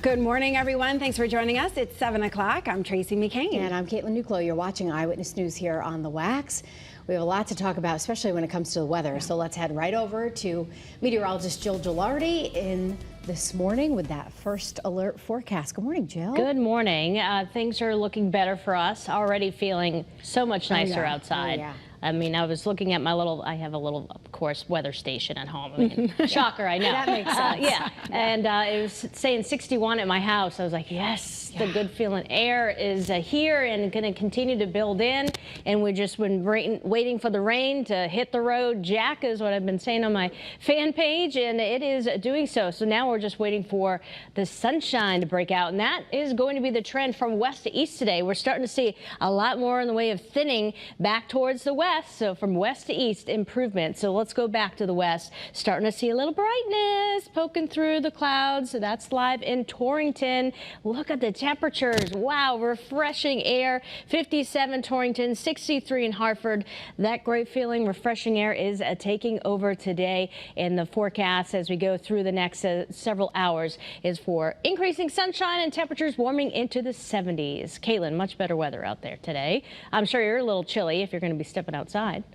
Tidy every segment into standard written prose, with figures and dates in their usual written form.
Good morning, everyone. Thanks for joining us. It's 7 o'clock. I'm Tracey McCain. And I'm Caitlin Nuclo. You're watching Eyewitness News here on the Wax. We have a lot to talk about, especially when it comes to the weather. So let's head right over to meteorologist Jill Gilardi in this morning with that first alert forecast. Good morning, Jill. Good morning. Things are looking better for us. Already feeling so much nicer outside. I mean, I was looking at I have a little, of course, weather station at home. I mean, shocker, I know. That makes sense. And it was saying 61 at my house. I was like, yes, the good feeling air is here and going to continue to build in. And we've just been waiting for the rain to hit the road. Jack is what I've been saying on my fan page, and it is doing so. So now we're just waiting for the sunshine to break out. And that is going to be the trend from west to east today. We're starting to see a lot more in the way of thinning back towards the west. So from west to east, improvement. So let's go back to the west. Starting to see a little brightness poking through the clouds. So that's live in Torrington. Look at the temperatures. Wow, refreshing air. 57 Torrington, 63 in Hartford. That great feeling, refreshing air is taking over today. And the forecast as we go through the next several hours is for increasing sunshine and temperatures warming into the 70s. Caitlin, much better weather out there today. I'm sure you're a little chilly if you're going to be stepping outside.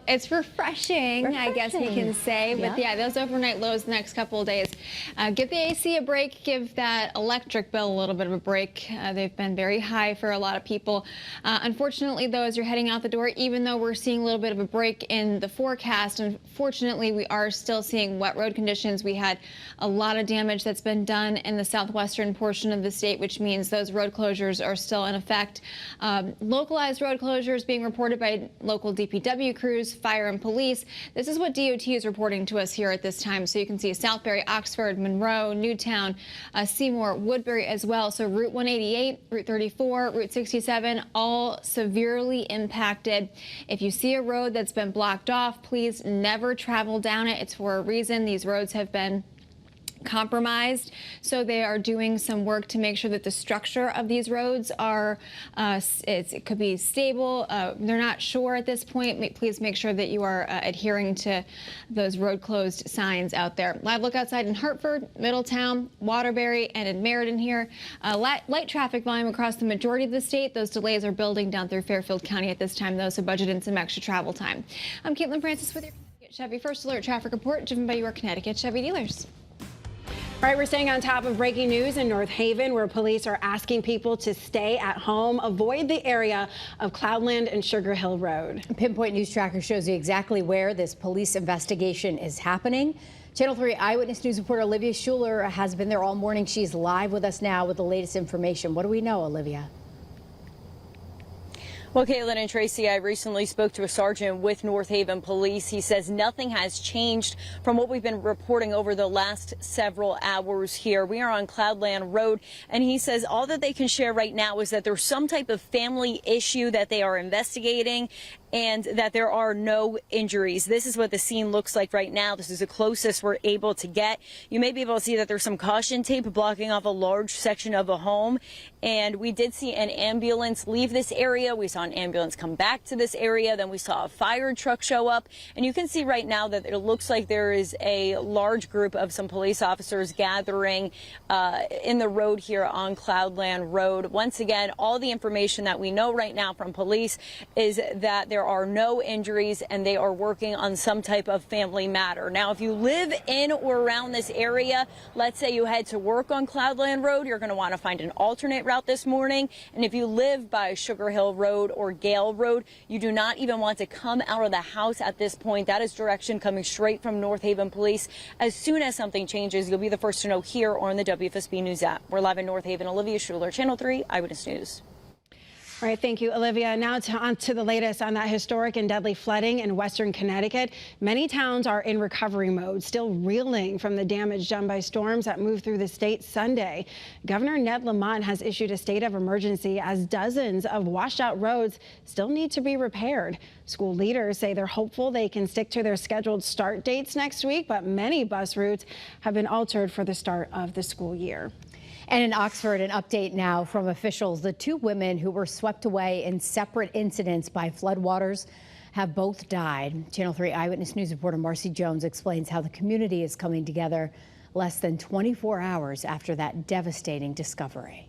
It's refreshing, I guess we can say. But yeah, those overnight lows the next couple of days. Give the AC a break. Give that electric bill a little bit of a break. They've been very high for a lot of people. Unfortunately, though, as you're heading out the door, even though we're seeing a little bit of a break in the forecast, unfortunately, we are still seeing wet road conditions. We had a lot of damage that's been done in the southwestern portion of the state, which means those road closures are still in effect. Localized road closures being reported by local DPW crews, fire and police. This is what DOT is reporting to us here at this time. So you can see Southbury, Oxford, Monroe, Newtown, Seymour, Woodbury as well. So Route 188, Route 34, Route 67, all severely impacted. If you see a road that's been blocked off, please never travel down it. It's for a reason. These roads have been compromised, so they are doing some work to make sure that the structure of these roads are it could be stable. They're not sure at this point. Please make sure that you are adhering to those road closed signs out there. Live look outside in Hartford, Middletown, Waterbury, and in Meriden here. Light traffic volume across the majority of the state. Those delays are building down through Fairfield County at this time, though, so budget in some extra travel time. I'm Caitlin Francis with your Chevy First Alert Traffic Report, driven by your Connecticut Chevy dealers. All right, we're staying on top of breaking news in North Haven, where police are asking people to stay at home, avoid the area of Cloudland and Sugar Hill Road. Pinpoint News Tracker shows you exactly where this police investigation is happening. Channel 3 Eyewitness News reporter Olivia Schuler has been there all morning. She's live with us now with the latest information. What do we know, Olivia? Well, Caitlin and Tracy, I recently spoke to a sergeant with North Haven Police. He says nothing has changed from what we've been reporting over the last several hours here. We are on Cloudland Road, and he says all that they can share right now is that there's some type of family issue that they are investigating and that there are no injuries. This is what the scene looks like right now. This is the closest we're able to get. You may be able to see that there's some caution tape blocking off a large section of a home. And we did see an ambulance leave this area. We saw an ambulance come back to this area. Then we saw a fire truck show up. And you can see right now that it looks like there is a large group of some police officers gathering in the road here on Cloudland Road. Once again, all the information that we know right now from police is that there are no injuries and they are working on some type of family matter. Now, if you live in or around this area, let's say you head to work on Cloudland Road, you're going to want to find an alternate route this morning. And if you live by Sugar Hill Road or Gale Road, you do not even want to come out of the house at this point. That is direction coming straight from North Haven Police. As soon as something changes, you'll be the first to know here on the WFSB News app. We're live in North Haven. Olivia Schuler, Channel 3 Eyewitness News. All right, thank you, Olivia. Now on to the latest on that historic and deadly flooding in western Connecticut. Many towns are in recovery mode, still reeling from the damage done by storms that moved through the state Sunday. Governor Ned Lamont has issued a state of emergency as dozens of washed out roads still need to be repaired. School leaders say they're hopeful they can stick to their scheduled start dates next week, but many bus routes have been altered for the start of the school year. And in Oxford, an update now from officials. The two women who were swept away in separate incidents by floodwaters have both died. Channel 3 Eyewitness News reporter Marcy Jones explains how the community is coming together less than 24 hours after that devastating discovery.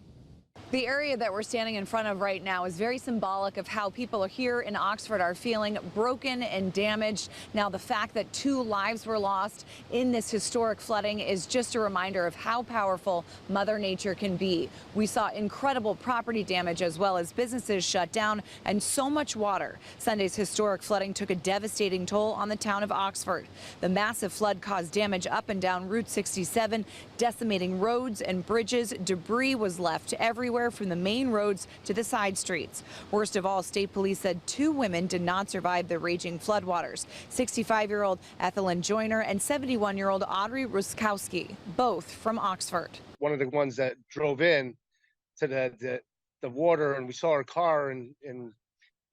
The area that we're standing in front of right now is very symbolic of how people here in Oxford are feeling broken and damaged. Now, the fact that 2 lives were lost in this historic flooding is just a reminder of how powerful Mother Nature can be. We saw incredible property damage as well as businesses shut down and so much water. Sunday's historic flooding took a devastating toll on the town of Oxford. The massive flood caused damage up and down Route 67, decimating roads and bridges. Debris was left everywhere from the main roads to the side streets. Worst of all, state police said 2 women did not survive the raging floodwaters. 65-year-old Ethelyn Joyner and 71-year-old Audrey Ruskowski, both from Oxford. One of the ones that drove in to the water, and we saw her car, and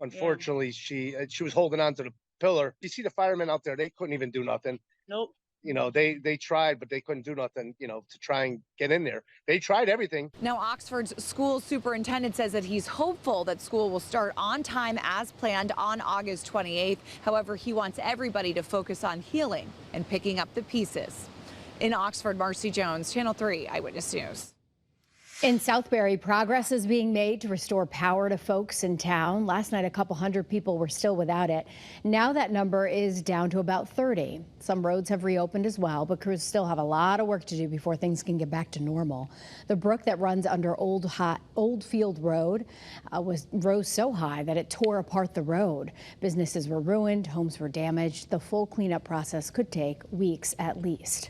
unfortunately she was holding on to the pillar. You see the firemen out there, they couldn't even do nothing. Nope. You know, they tried, but they couldn't do nothing, you know, to try and get in there. They tried everything. Now, Oxford's school superintendent says that he's hopeful that school will start on time as planned on August 28th. However, he wants everybody to focus on healing and picking up the pieces. In Oxford, Marcy Jones, Channel 3 Eyewitness News. In Southbury, progress is being made to restore power to folks in town. Last night, a couple hundred people were still without it. Now that number is down to about 30. Some roads have reopened as well, but crews still have a lot of work to do before things can get back to normal. The brook that runs under Old Field Road rose so high that it tore apart the road. Businesses were ruined, homes were damaged. The full cleanup process could take weeks at least.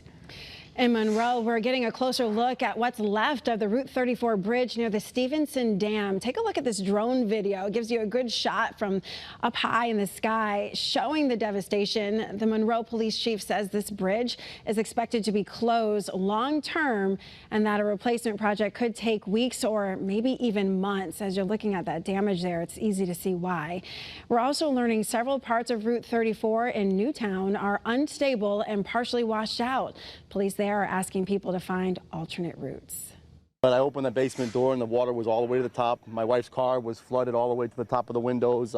In Monroe, we're getting a closer look at what's left of the Route 34 bridge near the Stevenson Dam. Take a look at this drone video. It gives you a good shot from up high in the sky showing the devastation. The Monroe police chief says this bridge is expected to be closed long term and that a replacement project could take weeks or maybe even months. As you're looking at that damage there, it's easy to see why. We're also learning several parts of Route 34 in Newtown are unstable and partially washed out. Police there are asking people to find alternate routes. But I opened the basement door and the water was all the way to the top. My wife's car was flooded all the way to the top of the windows.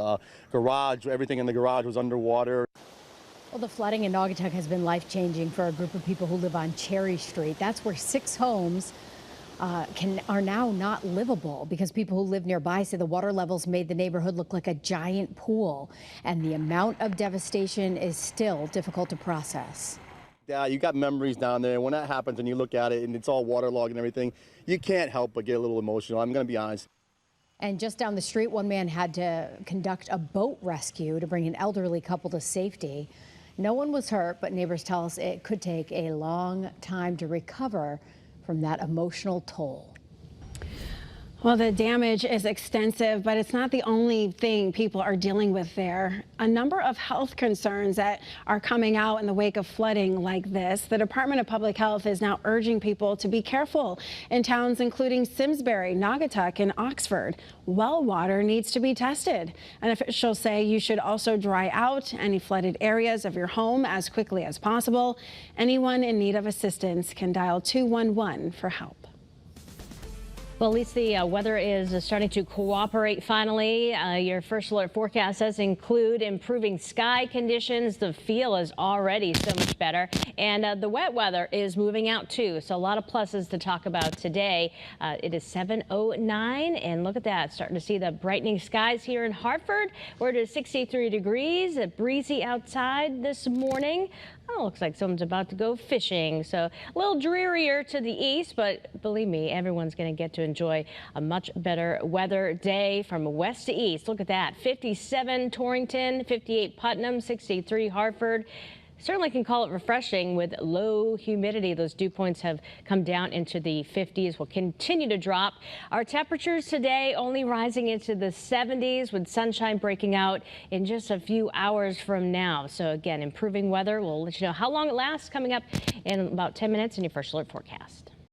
Garage, everything in the garage was underwater. Well, the flooding in Naugatuck has been life-changing for a group of people who live on Cherry Street. That's where 6 homes are now not livable because people who live nearby say the water levels made the neighborhood look like a giant pool. And the amount of devastation is still difficult to process. Yeah, you got memories down there. When that happens and you look at it and it's all waterlogged and everything, you can't help but get a little emotional. I'm going to be honest. And just down the street, one man had to conduct a boat rescue to bring an elderly couple to safety. No one was hurt, but neighbors tell us it could take a long time to recover from that emotional toll. Well, the damage is extensive, but it's not the only thing people are dealing with there. A number of health concerns that are coming out in the wake of flooding like this. The Department of Public Health is now urging people to be careful in towns including Simsbury, Naugatuck, and Oxford. Well water needs to be tested. And officials say you should also dry out any flooded areas of your home as quickly as possible. Anyone in need of assistance can dial 211 for help. Well, at least the weather is starting to cooperate finally. Your first alert forecast does include improving sky conditions. The feel is already so much better. And the wet weather is moving out too. So a lot of pluses to talk about today. It is 7:09 and look at that. Starting to see the brightening skies here in Hartford. We're at 63 degrees, breezy outside this morning. Oh, looks like someone's about to go fishing. So a little drearier to the east, but believe me, everyone's going to get to enjoy a much better weather day from west to east. Look at that. 57 Torrington, 58 Putnam, 63 Hartford. Certainly can call it refreshing with low humidity. Those dew points have come down into the 50s, will continue to drop. Our temperatures today only rising into the 70s with sunshine breaking out in just a few hours from now. So again, improving weather. We'll let you know how long it lasts coming up in about 10 minutes in your first alert forecast.